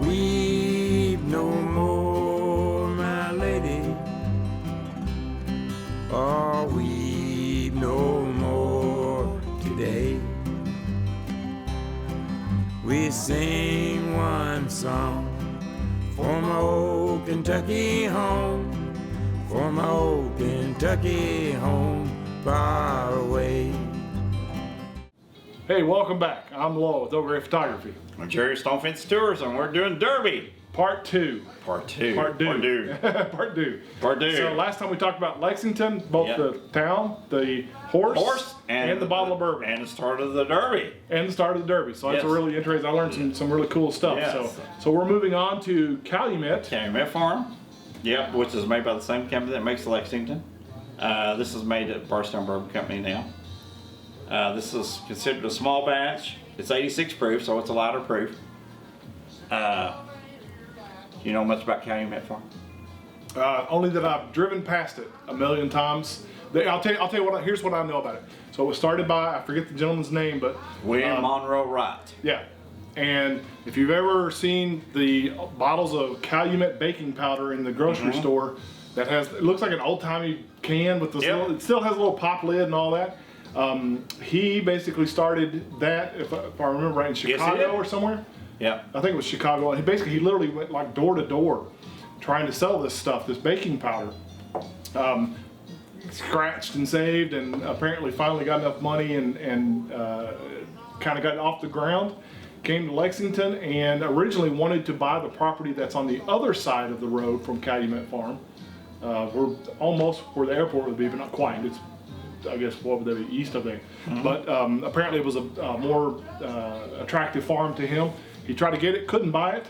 Weep no more, my lady. Oh, weep no more today. We sing one song for my old Kentucky home, for my old Kentucky home far away. Hey, welcome back. I'm Law with Overhead Photography. I'm Jerry Stone Fence Tours, and we're doing Derby. Part 2. Part 2. Part 2. Part 2. Part 2. Part 2. So last time we talked about Lexington, both the town, the horse and the bottle of bourbon. And the start of the Derby. And the start of the Derby. So that's a really interesting. I learned some really cool stuff. Yes. So we're moving on to Calumet. Calumet Farm. Yep, which is made by the same company that makes Lexington. This is made at Barstow Bourbon Company now. This is considered a small batch. It's 86 proof, so it's a lighter proof. You know much about Calumet Farm? Only that I've driven past it a million times. I'll tell you what. Here's what I know about it. So it was started by, I forget the gentleman's name, but William Monroe Wright. Yeah, and if you've ever seen the bottles of Calumet baking powder in the grocery store, that it looks like an old-timey can with this little, it still has a little pop lid and all that. He basically started that, if I remember right, in Chicago or somewhere. Yeah. I think it was Chicago. And he literally went like door to door trying to sell this stuff, this baking powder. Scratched and saved, and apparently finally got enough money and kind of got off the ground. Came to Lexington and originally wanted to buy the property that's on the other side of the road from Calumet Farm. We're almost where the airport would be, but not quite. It's, I guess, what would they be, east of there. But apparently it was a more attractive farm to him. He tried to get it, couldn't buy it.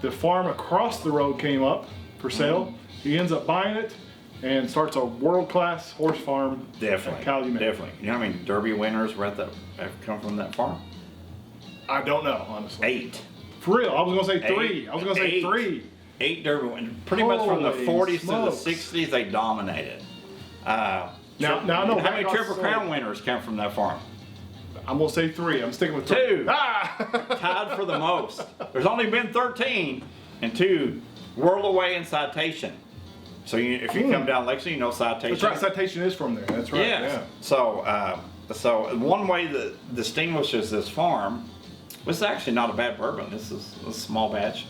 The farm across the road came up for sale. He ends up buying it and starts a world-class horse farm at Calumet. Definitely. You know how many Derby winners were have come from that farm? I don't know, honestly. 8. For real, I was going to say 3. I was going to say 3. 8 Derby winners. Pretty much from the 40s to the 60s, they dominated. Now I know how many Triple Crown winners come from that farm? I'm going to say 3. I'm sticking with 3. 2. Tied for the most. There's only been 13, and 2 whirled away in Citation. So if you come down Lexington, you know Citation. That's right, Citation is from there. That's right. Yes. Yeah. So one way that distinguishes this farm, this is actually not a bad bourbon. This is a small batch,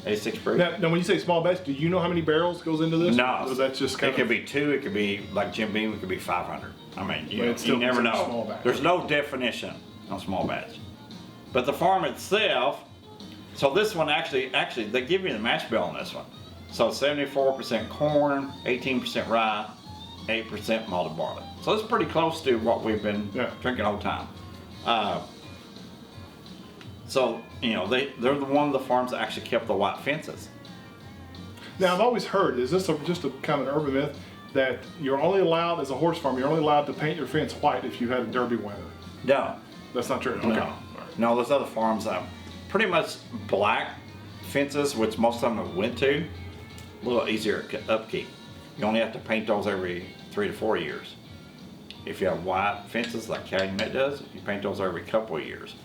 86 proof. Now, when you say small batch, do you know how many barrels goes into this? No. Or that's just kind it could be 2. It could be like Jim Beam. It could be 500. I mean, you never know. There's no definition on small batch. But the farm itself. So this one actually they give you the mash bill on this one. So 74% corn, 18% rye, 8% malted barley. So it's pretty close to what we've been drinking all the time. So they're one of the farms that actually kept the white fences. Now I've always heard, is this just a kind of an urban myth, that you're only allowed, as a horse farm, you're only allowed to paint your fence white if you had a Derby winner? No. That's not true? Okay. No. No, there's other farms pretty much black fences, which most of them have went to, a little easier upkeep. You only have to paint those every 3 to 4 years. If you have white fences like Calumet does, you paint those every couple of years.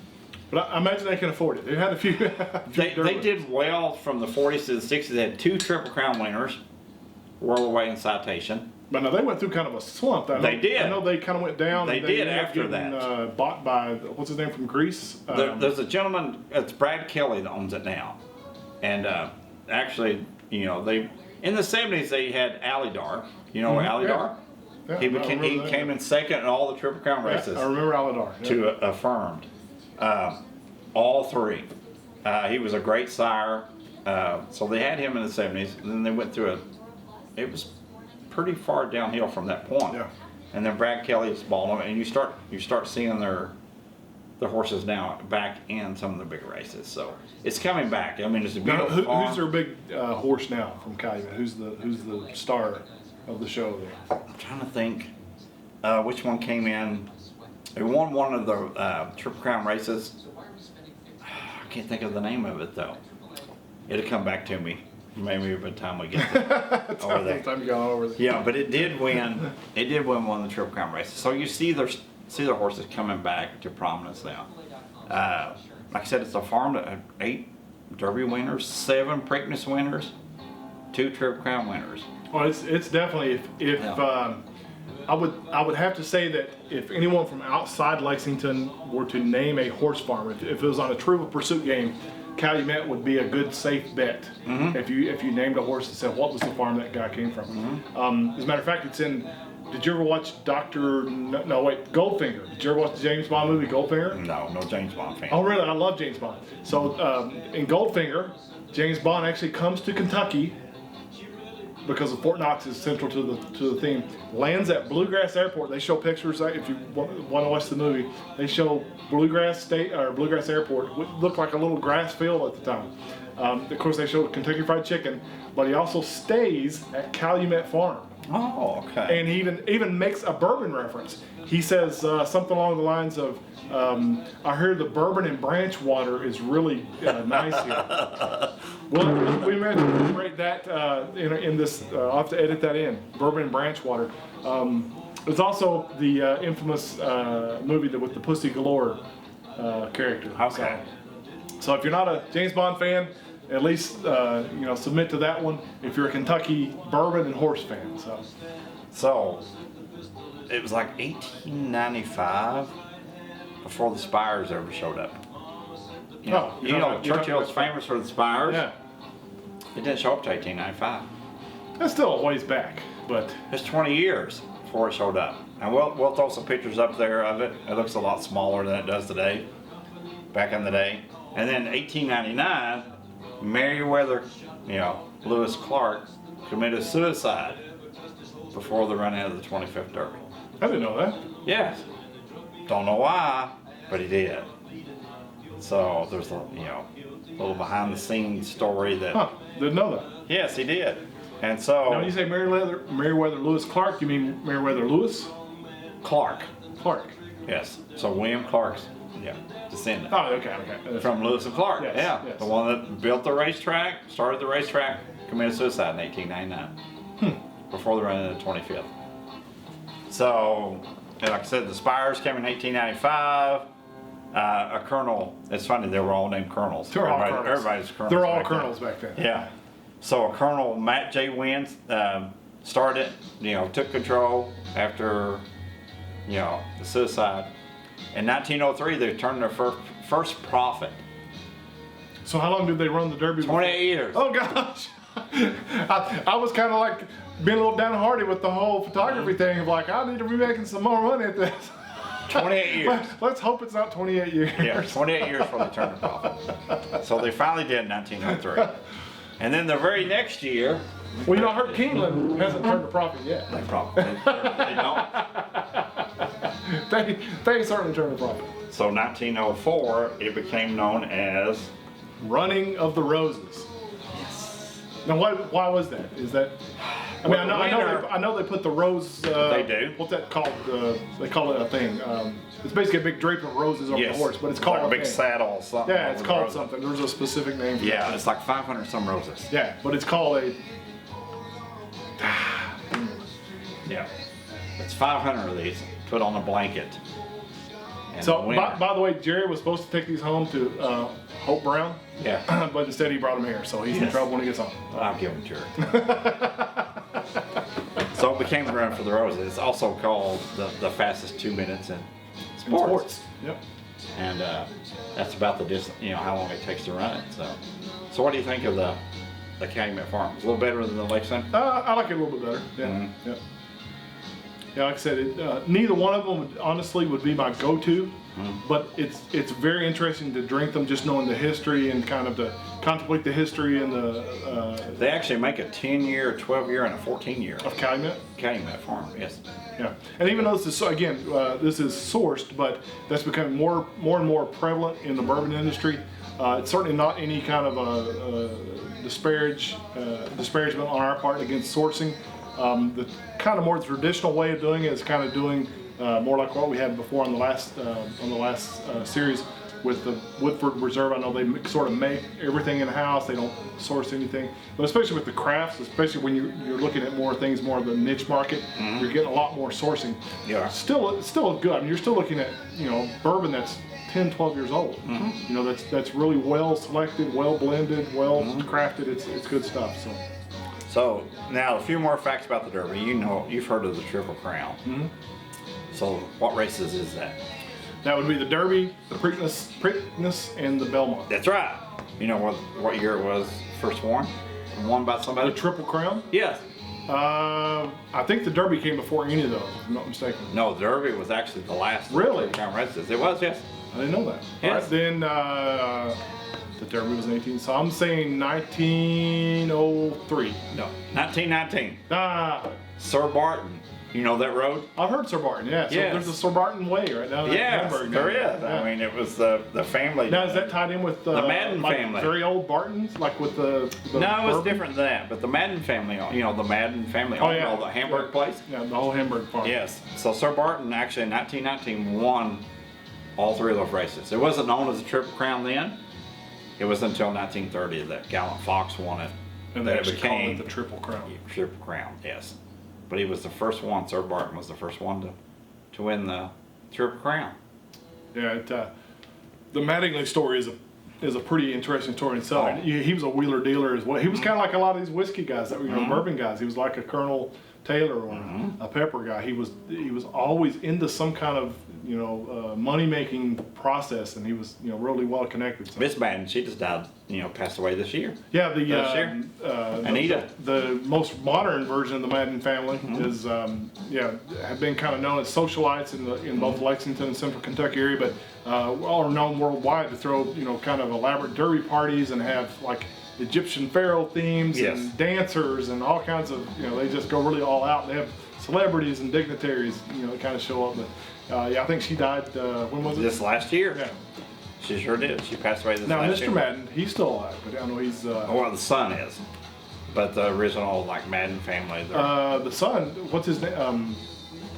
But I imagine they can afford it. They had a few. They did well from the 40s to the 60s. They had 2 Triple Crown winners, whirled away in Citation. But now they went through kind of a slump. They did. I know they kind of went down. They did after getting, that. Bought by, what's his name, from Greece? There's a gentleman, it's Brad Kelly that owns it now. And actually, they in the 70s they had Alydar. You know Alydar? Yeah, he came in second in all the Triple Crown races. I remember Alydar. To affirmed. All 3. He was a great sire. So they had him in the 70s, and then they went through it was pretty far downhill from that point. Yeah. And then Brad Kelly's bought them, and you start seeing their horses now back in some of the big races. So it's coming back. I mean, it's a beautiful farm. Who's their big horse now from Calumet? Who's the star of the show there? I'm trying to think which one came in. They won one of the Triple Crown races. I can't think of the name of it though. It'll come back to me. Maybe by the time we get over there. Time going over there. Yeah, but it did win. It did win one of the Triple Crown races. So you see their horses coming back to prominence now. Like I said, it's a farm that had 8 Derby winners, 7 Preakness winners, 2 Triple Crown winners. Well, it's definitely if I would have to say that if anyone from outside Lexington were to name a horse farm, if it was on a Trivial Pursuit game, Calumet would be a good safe bet. If you named a horse and said what was the farm that guy came from. As a matter of fact, it's in. Did you ever watch Goldfinger? Did you ever watch the James Bond movie Goldfinger? No James Bond fan. Oh really? I love James Bond. So in Goldfinger, James Bond actually comes to Kentucky because of Fort Knox is central to the theme. Lands at Bluegrass Airport. They show pictures. If you want to watch the movie, they show Bluegrass Airport. It looked like a little grass field at the time. Of course, they show Kentucky Fried Chicken, but he also stays at Calumet Farm. Oh, okay. And he even makes a bourbon reference. He says something along the lines of, I heard the bourbon and branch water is really nice here. Well, we may have to incorporate that in this, I'll have to edit that in, bourbon and branch water. It's also the infamous movie with the Pussy Galore character. Okay. So if you're not a James Bond fan, at least submit to that one if you're a Kentucky bourbon and horse fan. So it was like 1895 before the Spires ever showed up. Churchill's famous for the Spires. Yeah. It didn't show up to 1895. That's still a ways back, but it's 20 years before it showed up. And we'll throw some pictures up there of it. It looks a lot smaller than it does today, back in the day. And then 1899, Meriwether, Lewis Clark committed suicide before the run out of the 25th Derby. I didn't know that. Yes. Don't know why, but he did. So there's a little behind the scenes story that. Didn't know that. Yes, he did. And so. Now when you say Meriwether Lewis Clark, you mean Meriwether Lewis? Clark. Yes. So William Clark's descendant. Oh, okay. From Lewis and Clark. Yes, Yeah. yes. The one that built the racetrack, started the racetrack, committed suicide in 1899. Before the run of the 25th. So, like I said, the Spires came in 1895. A colonel, it's funny, they were all named colonels. Everybody's colonels. They're all colonels back then. Yeah. So Colonel Matt J. Wynn started, took control after, the suicide. In 1903, they turned their first profit. So how long did they run the Derby? 28 years. Oh gosh. I was kind of like being a little downhearted with the whole photography thing of like, I need to be making some more money at this. 28 years. Let's hope it's not 28 years. Yeah, 28 years before they turned a profit. So they finally did in 1903. And then the very next year. Well, Herb Keeneland hasn't turned a profit yet. They don't. They certainly turned a profit. So 1904, it became known as Running of the Roses. Yes. Now, why was that? Is that? I mean, I know they put the rose. They do. What's that called? They call it a thing. It's basically a big drape of roses over the horse, but it's called like a big thing. saddle or something. Yeah, it's called something. There's a specific name for it. Yeah, it's like 500 some roses. Yeah, but it's called a. Yeah. It's 500 of these put on a blanket. And So, by the way, Jerry was supposed to take these home to Hope Brown. Yeah. But instead he brought them here, so he's in trouble when he gets home. I'll give them Jerry. So it became the Run for the Roses. It's also called the fastest 2 minutes in sports. Yep. And that's about the distance, how long it takes to run it. So what do you think of the Calumet Farm? It's a little better than the Lexington? I like it a little bit better. Yeah. Mm-hmm. Yep. Yeah, like I said, neither one of them would be my go-to, but it's very interesting to drink them, just knowing the history and kind of to contemplate the history and the. They actually make a 10-year, 12-year, and a 14-year. Of Calumet. Calumet Farm, yes. Yeah, and even though this is this is sourced, but that's becoming more and more prevalent in the bourbon industry. It's certainly not any kind of disparagement on our part against sourcing. The kind of more traditional way of doing it is kind of doing more like what we had before on the last series with the Woodford Reserve. I know they sort of make everything in house; they don't source anything. But especially with the crafts, especially when you're looking at more of the niche market, you're getting a lot more sourcing. Yeah. Still good. I mean, you're still looking at bourbon that's 10, 12 years old. You know, that's really well selected, well blended, well crafted. It's good stuff. So now a few more facts about the Derby. You know, you've heard of the Triple Crown. So what races is that? That would be the Derby, the Preakness, and the Belmont. That's right. You know what year it was first won? Won by somebody? The Triple Crown? Yes. I think the Derby came before any of those, if I'm not mistaken. No, the Derby was actually the last. Really? Triple Crown races. It was, yes. I didn't know that. Yes. All right, then the Derby was in 18, so I'm saying 1903. No, 1919. Sir Barton. You know that road? I've heard Sir Barton, yeah. So yes. There's a Sir Barton Way right now in Hamburg. There is. Yeah. I mean, it was the family. Now, is that tied in with the Madden family? Very old Bartons, like with the no, it's different than that. But the Madden family, you know, the Madden family owned all the Hamburg place. Yeah, the whole Hamburg farm. Yes. So Sir Barton actually in 1919 won all three of those races. It wasn't known as the Triple Crown then. It was until 1930 that Gallant Fox won it. And that they actually became called it the Triple Crown. Triple Crown, yes. But he was the first one. Sir Barton was the first one to win the Triple Crown. Yeah, the Mattingly story is a pretty interesting story in itself. Oh. He was a wheeler dealer as well. He was kind of like a lot of these whiskey guys that were bourbon guys. He was like a Colonel Taylor or a pepper guy. He was always into some kind of money making process, and he was really well connected. So. Miss Madden, she just died, passed away this year. Yeah, Anita. The most modern version of the Madden family is have been kind of known as socialites in both Lexington and Central Kentucky area, but all are known worldwide to throw kind of elaborate derby parties and have like Egyptian pharaoh themes and dancers and all kinds of they just go really all out. They have celebrities and dignitaries that kind of show up. But I think she died. When was it? This last year. Yeah. She sure did. She passed away this now, last year. Now, Mr. Madden, he's still alive, but I know he's. Well, the son is, but the original Madden family. The son, what's his name?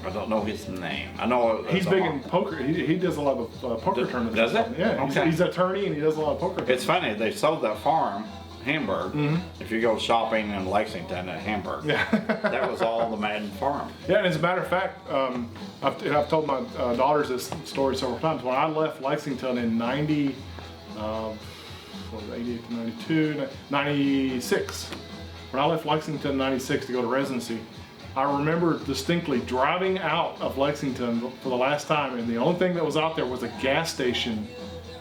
I don't know his name. I know he's big in poker. He does a lot of poker tournaments. Does it? Yeah. Okay. He's an attorney and he does a lot of poker. It's funny. They sold that farm, Hamburg. If you go shopping in Lexington at Hamburg, that was all the Madden farm. Yeah, and as a matter of fact, I've told my daughters this story several times. When I left Lexington in 88 to 92, 96. When I left Lexington in 96 to go to residency, I remember distinctly driving out of Lexington for the last time, and the only thing that was out there was a gas station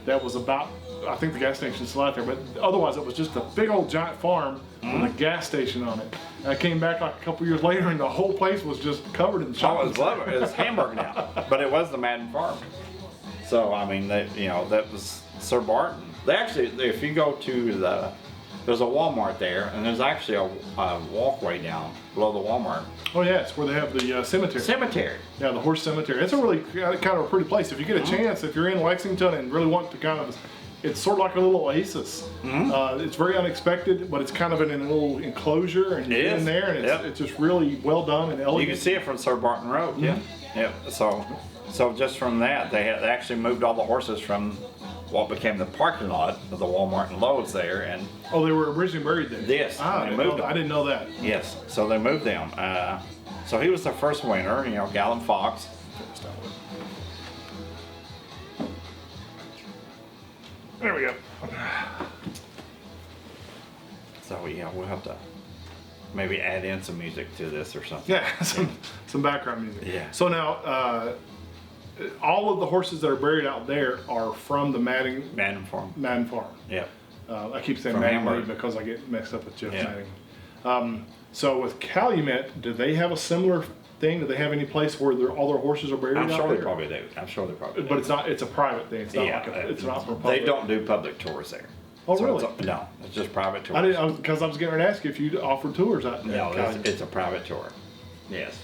that was about, I think the gas station's still out there, but otherwise it was just a big old giant farm with a gas station on it. And I came back like a couple years later and the whole place was just covered in shopping. Oh, it's lovely. It's Hamburg now, but it was the Madden farm. So I mean, that was Sir Barton. They actually, if you go to there's a Walmart there, and there's actually a walkway down below the Walmart. Oh yeah, it's where they have the cemetery. Cemetery. Yeah, the horse cemetery. It's a really kind of a pretty place. If you get a chance, if you're in Lexington and really want to it's sort of like a little oasis. It's very unexpected, but it's kind of in a little enclosure, and you get in there, and it's just really well done and elegant. You can see it from Sir Barton Road. Yeah. So just from that, they had actually moved all the horses from what became the parking lot of the Walmart and Lowe's there, and they were originally buried there. Yes, they moved them. I didn't know that. Yes, so they moved them. So he was the first winner, Gallant Fox. There we go. So we'll have to maybe add in some music to this or something. Yeah, some background music. Yeah. So now, all of the horses that are buried out there are from the Madden farm. Madden farm. Yeah. I keep saying From Madden Hamburg. because I get mixed up with Jeff Madden. So with Calumet, do they have a similar thing? Do they have any place where all their horses are buried out there? I'm sure they probably do. But it's not. It's a private thing. It's not it's not for public. They don't do public tours there. Oh, really? No, it's just private tours. I didn't, because I was getting ready to ask you if you offer tours out there. No, it's a private tour. Yes.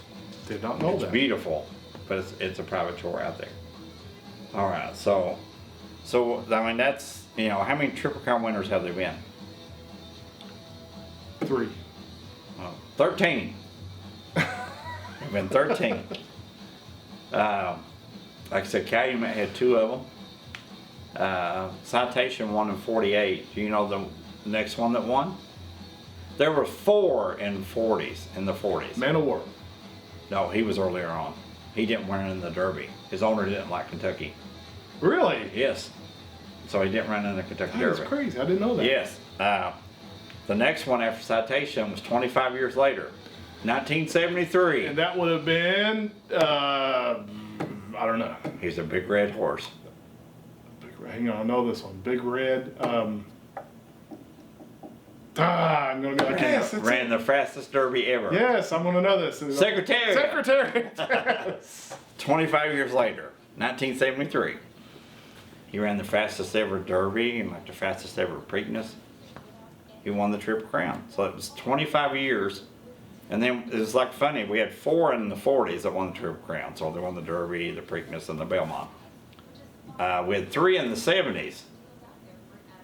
Did not know that. It's beautiful, but it's a private tour out there. All right, so I mean that's how many Triple Crown winners have there been? 3. 13. There've been 13. Like I said, Calumet had 2 of them. Citation won in 48. Do you know the next one that won? There were 4 in the 40s. Man of War. No, he was earlier on. He didn't win in the Derby. His owner didn't like Kentucky. Really? Yes. So he didn't run in the Kentucky That's Derby. crazy. I didn't know that. Yes. The next one after Citation was 25 years later, 1973. And that would have been, I don't know. He's a big red horse. Hang on, I know this one. Big Red. I'm gonna go. Yes, Ran the fastest Derby ever. Yes, I'm gonna know this. Secretariat. Yes. 25 years later, 1973. He ran the fastest ever Derby and like the fastest ever Preakness. He won the Triple Crown. So it was 25 years. And then it was like funny, we had 4 in the 40s that won the Triple Crown. So they won the Derby, the Preakness, and the Belmont. We had 3 in the 70s.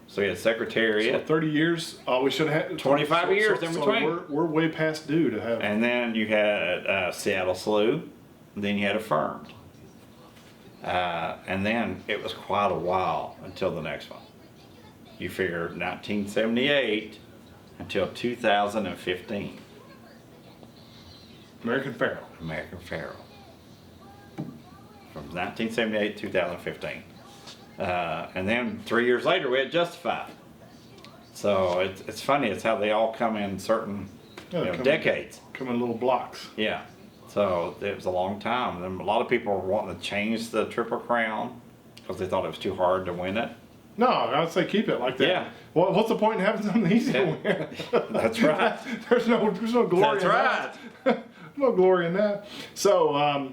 So we had Secretariat. So 30 years. We should have had 25 years in between. We're way past due to have. And then you had Seattle Slew. And then you had Affirmed. And then it was quite a while until the next one. You figure 1978 until 2015. American Pharoah. American Pharoah. From 1978 to 2015. And then 3 years later we had Justified. So it's funny, it's how they all come in certain decades. Come in little blocks. Yeah. So it was a long time. And a lot of people were wanting to change the Triple Crown because they thought it was too hard to win it. No, I'd say keep it like that. Yeah. Well, what's the point in having something easy to win? That's right. There's no glory That's in right. that. No glory in that. So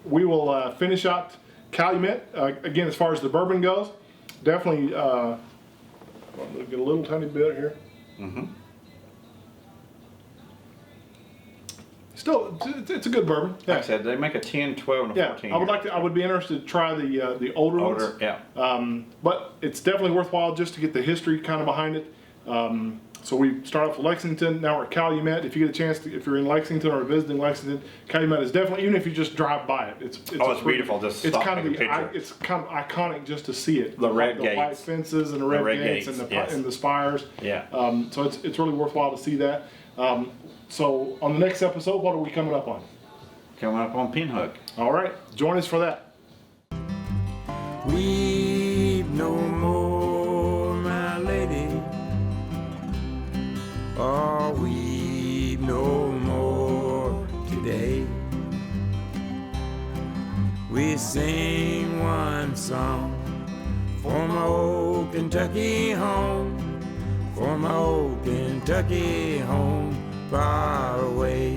we will finish out Calumet. Again, as far as the bourbon goes, definitely get a little tiny bit here. Mm-hmm. Still, it's a good bourbon. Yeah. Like I said, they make a 10, 12, and a 14. I would be interested to try the older ones. Yeah. But it's definitely worthwhile just to get the history kind of behind it. So we start off with Lexington. Now we're at Calumet. If you get a chance to, if you're in Lexington or visiting Lexington, Calumet is definitely, even if you just drive by it, it's beautiful. Just it's stop kind of and take a picture. it's kind of iconic just to see it. The red white gates. fences and the red gates and yes. and the spires. Yeah. So it's really worthwhile to see that. So on the next episode, what are we coming up on? Coming up on Pinhook. All right, join us for that. Weep no more, my lady. Oh, weep no more today. We sing one song for my old Kentucky home, for my old Kentucky home far away.